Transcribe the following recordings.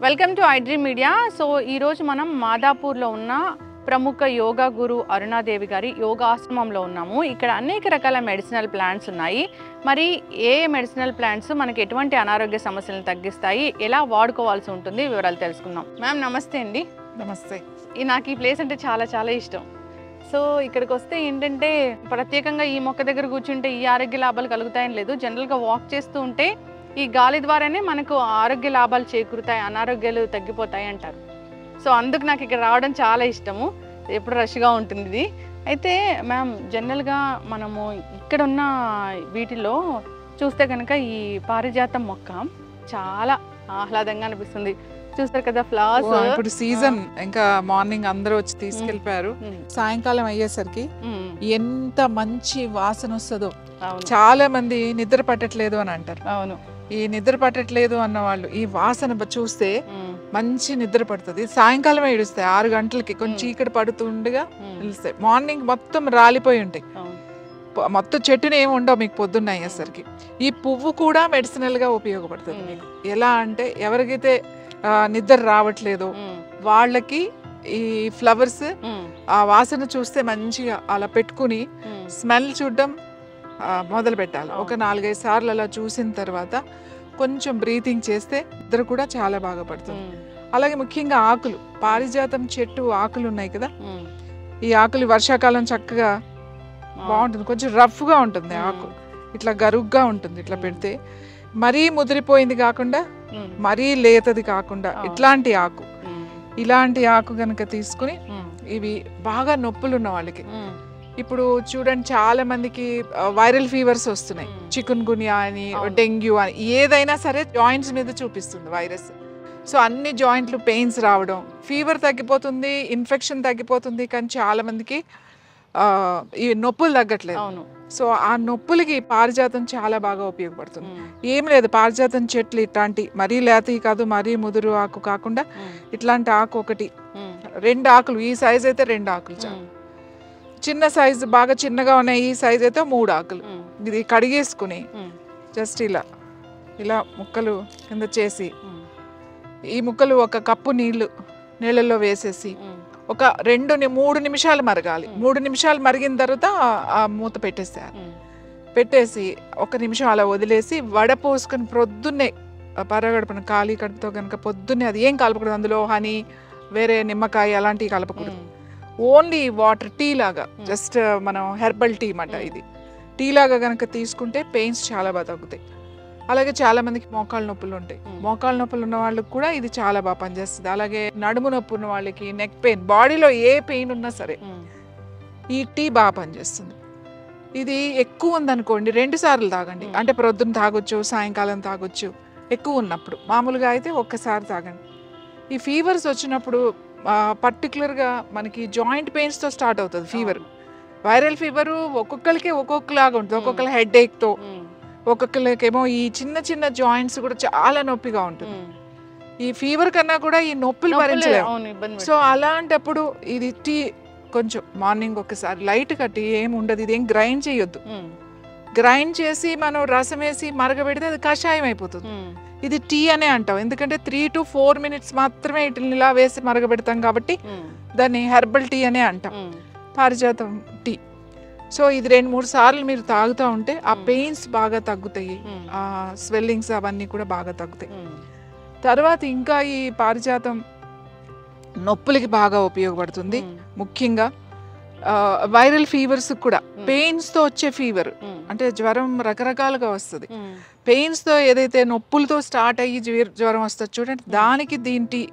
Welcome to iDream media. So ఈరోజు మనం మాదాపూర్లో ఉన్న ప్రముఖ యోగా గురు అరుణాదేవి గారి యోగా ఆశ్రమంలో ఉన్నాము. ఇక్కడ అనేక రకాల మెడిసినల్ ప్లాంట్స్ ఉన్నాయి. మరి ఏ మెడిసినల్ ప్లాంట్స్ మనకి ఎటువంటి అనారోగ్య సమస్యలను తగ్గిస్తాయి, ఎలా వాడుకోవాల్సి ఉంటుంది, వివరాలు తెలుసుకుందాం. మ్యామ్ నమస్తే అండి. నమస్తే. నాకు ఈ ప్లేస్ అంటే చాలా చాలా ఇష్టం. సో ఇక్కడికి వస్తే ఏంటంటే ప్రత్యేకంగా ఈ మొక్క దగ్గర కూర్చుంటే ఈ ఆరోగ్య లాభాలు కలుగుతాయని లేదు. జనరల్గా వాక్ చేస్తూ ఉంటే ఈ గాలి ద్వారానే మనకు ఆరోగ్య లాభాలు చేకూరుతాయి, అనారోగ్యాలు తగ్గిపోతాయి అంటారు. సో అందుకు నాకు ఇక్కడ రావడం చాలా ఇష్టము. ఎప్పుడు రష్గా ఉంటుంది ఇది. అయితే మ్యామ్ జనరల్గా మనము ఇక్కడ ఉన్న వీటిలో చూస్తే కనుక ఈ పారిజాతం మొక్క చాలా ఆహ్లాదంగా అనిపిస్తుంది. చూస్తారు కదా ఫ్లవర్స్. ఇప్పుడు సీజన్ ఇంకా మార్నింగ్ అందరూ వచ్చి తీసుకెళ్ళిపోయారు. సాయంకాలం అయ్యేసరికి ఎంత మంచి వాసన వస్తుందో. చాలా మంది నిద్ర పట్టట్లేదు అని అంటారు. అవును, ఈ నిద్ర పట్టట్లేదు అన్న వాళ్ళు ఈ వాసన చూస్తే మంచి నిద్ర పడుతుంది. సాయంకాలం ఏడుస్తాయి 6 గంటలకి, కొంచెం చీకటి పడుతుండగా నిలుస్తాయి. మార్నింగ్ మొత్తం రాలిపోయి ఉంటాయి, మొత్తం చెట్టుని ఏమి ఉండవు మీకు పొద్దున్న అయ్యేసరికి. ఈ పువ్వు కూడా మెడిసినల్ గా ఉపయోగపడుతుంది మీకు. ఎలా అంటే ఎవరికైతే నిద్ర రావట్లేదు వాళ్ళకి ఈ ఫ్లవర్స్ ఆ వాసన చూస్తే మంచిగా అలా పెట్టుకుని స్మెల్ చూడడం మొదలు పెట్టాలి. ఒక 4-5 సార్లు అలా చూసిన తర్వాత కొంచెం బ్రీతింగ్ చేస్తే నిద్ర కూడా చాలా బాగా పడుతుంది. అలాగే ముఖ్యంగా ఆకులు, పారిజాతం చెట్టు ఆకులు ఉన్నాయి కదా, ఈ ఆకులు వర్షాకాలం చక్కగా బాగుంటుంది. కొంచెం రఫ్ గా ఉంటుంది ఆకు, ఇట్లా గరుగ్గా ఉంటుంది. ఇట్లా పెడితే మరీ ముదిరిపోయింది కాకుండా మరీ లేతది కాకుండా ఇలాంటి ఆకు కనుక తీసుకుని, ఇవి బాగా నొప్పులు ఉన్న వాళ్ళకి, ఇప్పుడు చూడండి చాలా మందికి వైరల్ ఫీవర్స్ వస్తున్నాయి. చికున్ గున్యా అని, డెంగ్యూ అని, ఏదైనా సరే జాయింట్స్ మీద చూపిస్తుంది వైరస్. సో అన్ని జాయింట్లు పెయిన్స్ రావడం, ఫీవర్ తగ్గిపోతుంది, ఇన్ఫెక్షన్ తగ్గిపోతుంది, కానీ చాలా మందికి ఈ నొప్పులు తగ్గట్లేదు. సో ఆ నొప్పులకి పారిజాతం చాలా బాగా ఉపయోగపడుతుంది. ఏం లేదు, పారిజాతం చెట్లు ఇట్లాంటి మరీ లేతవి కాదు, మరీ ముదురు ఆకు కాకుండా ఇట్లాంటి ఆకు ఒకటి, 2 ఆకులు, ఈ సైజ్ అయితే 2 ఆకులు చాలు. చిన్న సైజు బాగా చిన్నగా ఉన్నాయి ఈ సైజ్ అయితే 3 ఆకులు. ఇది కడిగేసుకుని జస్ట్ ఇలా ముక్కలు కింద చేసి, ఈ ముక్కలు 1 కప్పు నీళ్ళల్లో వేసేసి ఒక 2-3 నిమిషాలు మరగాలి. 3 నిమిషాలు మరిగిన తర్వాత ఆ మూత పెట్టేసి 1 నిమిషం అలా వదిలేసి వడపోసుకొని ప్రొద్దున్నే పరగడుపున ఖాళీ కడుపుతో కనుక పొద్దున్నే, అది ఏం కలపకూడదు అందులో, హనీ వేరే నిమ్మకాయ అలాంటివి కలపకూడదు. ఓన్లీ వాటర్, టీ లాగా, జస్ట్ మనం హెర్బల్ టీ అన్నమాట. ఇది టీ లాగా కనుక తీసుకుంటే పెయిన్స్ చాలా బాగా తగ్గుతాయి. అలాగే చాలా మందికి మోకాళ్ళ నొప్పులు ఉంటాయి. మోకాళ్ళ నొప్పులు ఉన్న వాళ్ళకి కూడా ఇది చాలా బాగా పనిచేస్తుంది. అలాగే నడుము నొప్పి ఉన్న వాళ్ళకి, నెక్ పెయిన్, బాడీలో ఏ పెయిన్ ఉన్నా సరే ఈ టీ బాగా పనిచేస్తుంది. ఇది ఎక్కువ ఉందనుకోండి 2 సార్లు తాగండి. అంటే ప్రొద్దున తాగొచ్చు, సాయంకాలం తాగొచ్చు. ఎక్కువ ఉన్నప్పుడు, మామూలుగా అయితే 1 సారి తాగండి. ఈ ఫీవర్స్ వచ్చినప్పుడు పర్టికులర్గా మనకి జాయింట్ పెయిన్స్తో స్టార్ట్ అవుతుంది ఫీవర్. వైరల్ ఫీవర్ ఒక్కొక్కరికి ఒక్కొక్కలాగా ఉంటుంది. ఒక్కొక్కరు హెడ్ ఏక్తో, ఒక్కొక్కరికేమో ఈ చిన్న జాయింట్స్ కూడా చాలా నొప్పిగా ఉంటుంది. ఈ ఫీవర్ కన్నా కూడా ఈ నొప్పులు భరించలేము. సో అలాంటప్పుడు ఇది టీ కొంచెం మార్నింగ్ ఒకసారి లైట్గా, టీ ఏమి ఉండదు, ఇది ఏం గ్రైండ్ చేయొద్దు. గ్రైండ్ చేసి మనం రసం వేసి మరగబెడితే అది కషాయం అయిపోతుంది. ఇది టీ అనే అంటాం, ఎందుకంటే 3 to 4 minutes మాత్రమే ఇట్లా ఇలా వేసి మరగబెడతాం కాబట్టి దాన్ని హెర్బల్ టీ అనే అంటాం, పారిజాతం టీ. సో ఇది 2-3 సార్లు మీరు తాగుతూ ఉంటే ఆ పెయిన్స్ బాగా తగ్గుతాయి, ఆ స్వెల్లింగ్స్ అవన్నీ కూడా బాగా తగ్గుతాయి. తర్వాత ఇంకా ఈ పారిజాతం నొప్పులకి బాగా ఉపయోగపడుతుంది. ముఖ్యంగా వైరల్ ఫీవర్స్ కూడా, పెయిన్స్ తో వచ్చే ఫీవర్ అంటే జ్వరం రకరకాలుగా వస్తుంది. పెయిన్స్ తో ఏదైతే నొప్పులతో స్టార్ట్ అయ్యి జ్వరం వస్తుంది చూడండి, దానికి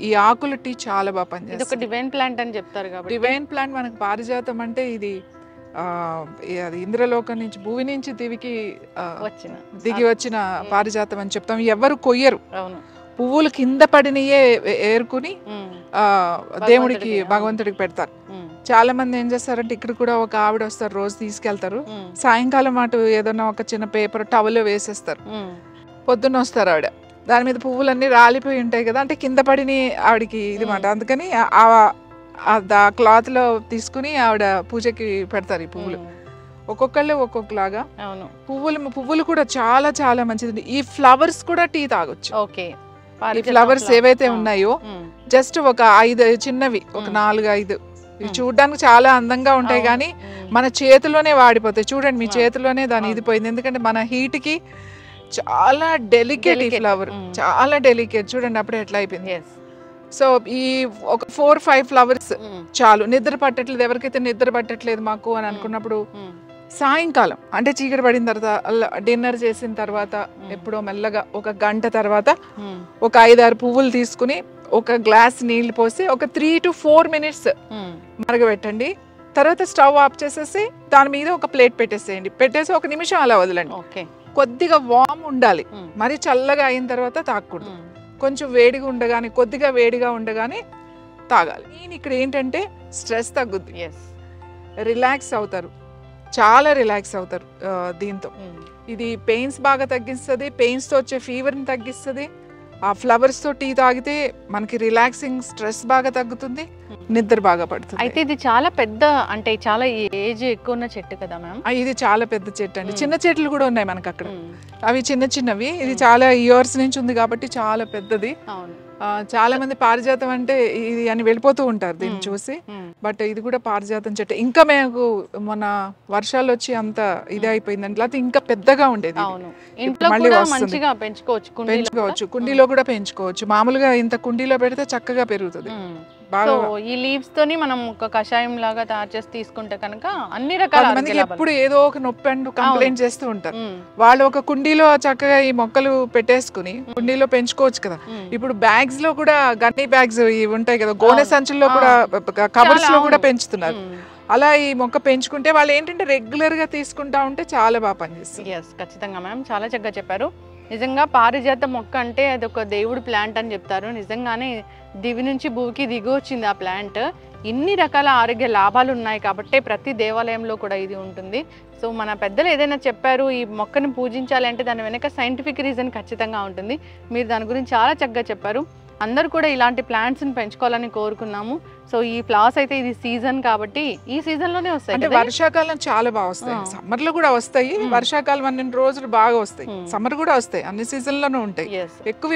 ఈ ఆకుల టీ చాలా బాగా పనిచేస్తుంది. ఇది ఒక డివైన్ ప్లాంట్ అని చెప్తారు కాబట్టి, డివైన్ ప్లాంట్ మనకు పారిజాతం అంటే ఇది అది ఇంద్రలోకం నుంచి, భూమి నుంచి దిగి వచ్చిన పారిజాతం అని చెప్తాం. ఎవరు కొయ్యరు, పువ్వులు కింద పడినయే ఏరుకుని దేవుడికి, భగవంతుడికి పెడతారు. చాలా మంది ఏం చేస్తారంటే, ఇక్కడ కూడా ఒక ఆవిడ వస్తారు, రోజు తీసుకెళ్తారు. సాయంకాలం అటు ఏదన్నా ఒక చిన్న పేపర్ టవల్ వేసేస్తారు. పొద్దున్న వస్తారు ఆవిడ, దాని మీద పువ్వులన్నీ రాలిపోయి ఉంటాయి కదా, అంటే కింద పడిన ఆవిడకి ఇది మాట. అందుకని ఆ క్లాత్ తీసుకుని ఆవిడ పూజకి పెడతారు ఈ పువ్వులు. ఒక్కొక్కళ్ళు ఒక్కొక్కలాగా. పువ్వులు కూడా చాలా చాలా మంచిది. ఈ ఫ్లవర్స్ కూడా టీ తాగొచ్చు. ఈ ఫ్లవర్స్ ఏవైతే ఉన్నాయో జస్ట్ ఒక 5 చిన్నవి, ఒక 4-5 ఇవి చూడడానికి చాలా అందంగా ఉంటాయి కానీ మన చేతిలోనే వాడిపోతాయి. చూడండి, మీ చేతిలోనే దాని ఇది పోయింది. ఎందుకంటే మన హీట్ కి చాలా డెలికేట్ ఈ ఫ్లవర్, చాలా డెలికేట్. చూడండి అప్పుడే ఎట్లా అయిపోయింది. సో ఈ ఒక 4-5 ఫ్లవర్స్ చాలు. నిద్ర పట్టట్లేదు, ఎవరికైతే నిద్ర పట్టట్లేదు మాకు అని అనుకున్నప్పుడు సాయంకాలం అంటే చీకటి పడిన తర్వాత డిన్నర్ చేసిన తర్వాత ఎప్పుడో మెల్లగా ఒక గంట తర్వాత ఒక 5-6 పువ్వులు తీసుకుని ఒక గ్లాస్ నీళ్లు పోసి ఒక 3 to 4 minutes మరగబెట్టండి. తర్వాత స్టవ్ ఆఫ్ చేసేసి దాని మీద ఒక ప్లేట్ పెట్టేసేయండి. పెట్టేసి 1 నిమిషం అలా వదలండి. కొద్దిగా వామ్ ఉండాలి, మరి చల్లగా అయిన తర్వాత తాగకూడదు. కొంచెం వేడిగా ఉండగానే, కొద్దిగా వేడిగా ఉండగానే తాగాలి. నేను ఇక్కడ ఏంటంటే స్ట్రెస్ తగ్గుద్ది, రిలాక్స్ అవుతారు, చాలా రిలాక్స్ అవుతారు దీంతో. ఇది పెయిన్స్ బాగా తగ్గిస్తుంది, పెయిన్స్తో వచ్చే ఫీవర్ని తగ్గిస్తుంది. ఆ ఫ్లవర్స్తో టీ తాగితే మనకి రిలాక్సింగ్, స్ట్రెస్ బాగా తగ్గుతుంది, నిద్ర బాగా పడుతుంది. అయితే ఇది చాలా పెద్ద, అంటే చాలా ఏజ్ ఎక్కువ ఉన్న చెట్టు కదా మ్యామ్? ఇది చాలా పెద్ద చెట్టు అండి. చిన్న చెట్లు కూడా ఉన్నాయి మనకు అక్కడ, అవి చిన్న చిన్నవి. ఇది చాలా ఇయర్స్ నుంచి ఉంది కాబట్టి చాలా పెద్దది. చాలా మంది పారిజాతం అంటే ఇది అని వెళ్ళిపోతూ ఉంటారు దీన్ని చూసి, బట్ ఇది కూడా పారిజాతం చెట్టు. ఇంకా మేము మొన్న వర్షాలు వచ్చి అంత ఇది అయిపోయిందండి, లేకపోతే ఇంకా పెద్దగా ఉండేది. మళ్ళీ పెంచుకోవచ్చు, కుండీలో కూడా పెంచుకోవచ్చు. మామూలుగా ఇంత కుండీలో పెడితే చక్కగా పెరుగుతుంది. ఈ లీవ్స్ తోని మనం ఒక కషాయం లాగా తయారు చేసి తీసుకుంటే కనుక అన్ని రకాల మందికి ఎప్పుడు ఏదో ఒక నొప్పి అంటూ కంప్లైంట్ చేస్తూ ఉంటారు. వాళ్ళు ఒక కుండీలో చక్కగా ఈ మొక్కలు పెట్టేసుకుని కుండీలో పెంచుకోవచ్చు కదా. ఇప్పుడు బ్యాగ్స్ లో కూడా గన్నీ బ్యాగ్స్ ఇవి ఉంటాయి కదా, గోనె సంచుల్లో కూడా, కవర్స్ లో కూడా పెంచుతున్నారు. అలా ఈ మొక్క పెంచుకుంటే వాళ్ళు ఏంటంటే రెగ్యులర్ గా తీసుకుంటా ఉంటే చాలా బాగా పనిచేస్తుంది. ఖచ్చితంగా మ్యామ్, చాలా చక్కగా చెప్పారు. నిజంగా పారిజాత మొక్క అంటే అది ఒక దేవుడి ప్లాంట్ అని చెప్తారు. నిజంగానే దివి నుంచి భూమికి దిగి వచ్చింది ఆ ప్లాంట్. ఇన్ని రకాల ఆరోగ్య లాభాలు ఉన్నాయి కాబట్టి ప్రతి దేవాలయంలో కూడా ఇది ఉంటుంది. సో మన పెద్దలు ఏదైనా చెప్పారు ఈ మొక్కను పూజించాలి అంటే దాని వెనక సైంటిఫిక్ రీజన్ ఖచ్చితంగా ఉంటుంది. మీరు దాని గురించి చాలా చక్కగా చెప్పారు. అందరూ కూడా ఇలాంటి ప్లాంట్స్ని పెంచుకోవాలని కోరుకున్నాము. సో ఈ ఫ్లవర్స్ అయితే ఇది సీజన్ కాబట్టి ఈ సీజన్ లోనే వస్తాయి. అంటే వర్షాకాలం చాలా బాగా వస్తాయి, సమ్మర్ లో కూడా వస్తాయి. వర్షాకాలం 12 రోజులు బాగా వస్తాయి, సమ్మర్ కూడా వస్తాయి, అన్ని సీజన్ లోనూ ఉంటాయి.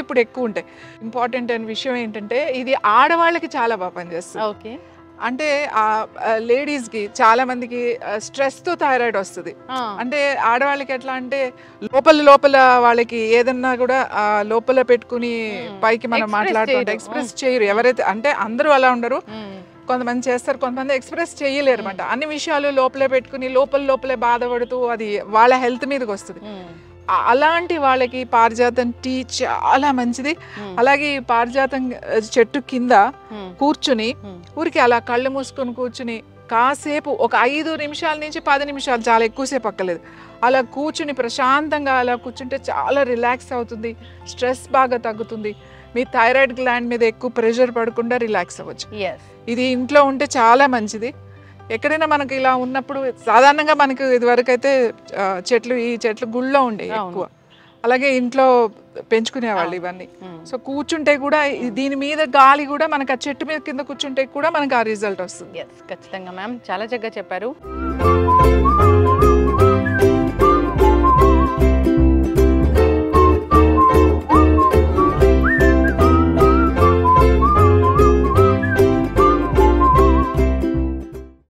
ఇప్పుడు ఎక్కువ ఉంటాయి. ఇంపార్టెంట్ అయిన విషయం ఏంటంటే ఇది ఆడవాళ్ళకి చాలా బాగా పనిచేస్తుంది. అంటే లేడీస్ కి చాలా మందికి స్ట్రెస్ తో థైరాయిడ్ వస్తుంది. అంటే ఆడవాళ్ళకి ఎట్లా అంటే లోపల వాళ్ళకి ఏదన్నా కూడా లోపల పెట్టుకుని పైకి మనం మాట్లాడుతుంటే ఎక్స్ప్రెస్ చేయరు. ఎవరైతే అంటే అందరూ అలా ఉండరు, కొంతమంది చేస్తారు, కొంతమంది ఎక్స్ప్రెస్ చేయలేరు అనమాట. అన్ని విషయాలు లోపలే పెట్టుకుని లోపలే బాధపడుతూ అది వాళ్ళ హెల్త్ మీదకి వస్తుంది. అలాంటి వాళ్ళకి పారిజాతం టీ చాలా మంచిది. అలాగే పారిజాతం చెట్టు కింద కూర్చుని ఊరికి అలా కళ్ళు మూసుకొని కూర్చుని కాసేపు ఒక 5 నిమిషాల నుంచి 10 నిమిషాలు, చాలా ఎక్కువసేపు అక్కర్లేదు, అలా కూర్చుని ప్రశాంతంగా అలా కూర్చుంటే చాలా రిలాక్స్ అవుతుంది, స్ట్రెస్ బాగా తగ్గుతుంది. మీ థైరాయిడ్ గ్లాండ్ మీద ఎక్కువ ప్రెషర్ పడకుండా రిలాక్స్ అవ్వచ్చు. ఇది ఇంట్లో ఉంటే చాలా మంచిది. ఎక్కడైనా మనకి ఇలా ఉన్నప్పుడు సాధారణంగా మనకు ఇదివరకు అయితే ఈ చెట్లు గుళ్ళో ఉండే ఎక్కువ, అలాగే ఇంట్లో పెంచుకునేవాళ్ళు ఇవన్నీ. సో కూర్చుంటే కూడా దీని మీద గాలి కూడా మనకు ఆ చెట్టు మీద కింద కూర్చుంటే కూడా మనకు ఆ రిజల్ట్ వస్తుంది. ఖచ్చితంగా మ్యామ్, చాలా చక్కగా చెప్పారు.